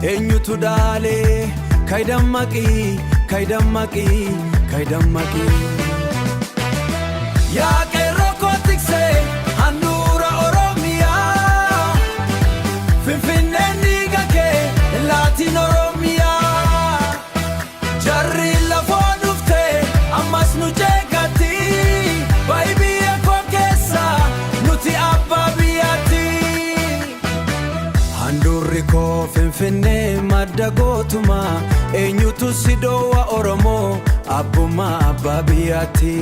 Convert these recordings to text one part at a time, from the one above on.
eenyutu dhaale kaidammaqi yaa qeerroo koo tiksee handhuura Oromiyaa Finfinneen dhiiga kee laatiin Oromiyaa jarri lafoo dhuftee ammas nu jeeqatti ba'i biyya koo keessa nuti abbaa biyyaatti handhuurri koo Finfinnee madda gootumaa eenyutu si dhoowwa Oromoo abbummaa abbaa biyyaatti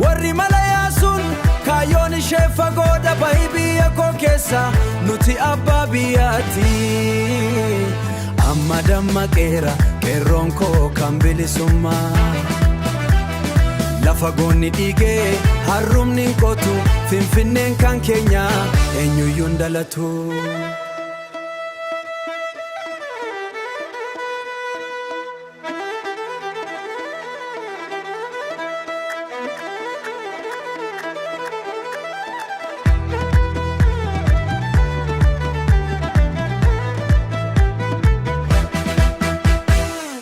warri mala yaasuun kaayyoon ishee fagoodha ba'i biyya koo keessa nuti abbaa biyyaatti amma dammaqeera qeerroon koo kan bilisummaa lafa goonni dhiigee harrumni qotu Finfinneen kan keenya eenyuyyuu hin dhalatu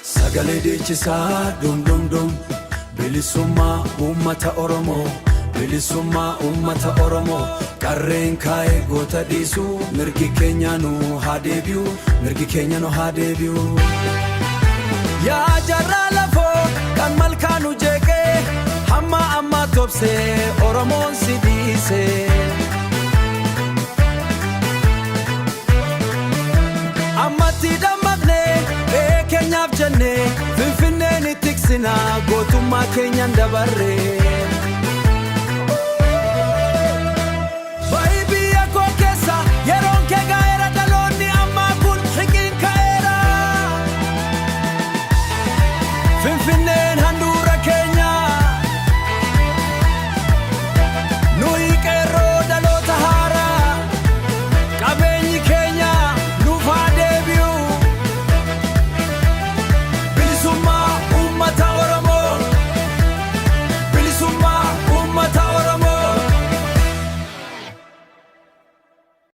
Sagalee deechisaa dum bilisummaa uummata Oromoo qarreen kaa'ee goota dhiisu mirgi keenya nu haa deebi'u yaa jarraa lafoo kan malkaanu jeeqee hamma amma tobsee Oromoon si dhiisee ammatti dammaqnee keenyaaf jennee Finfinneen tiksinaa gootummaa keenyan dabarree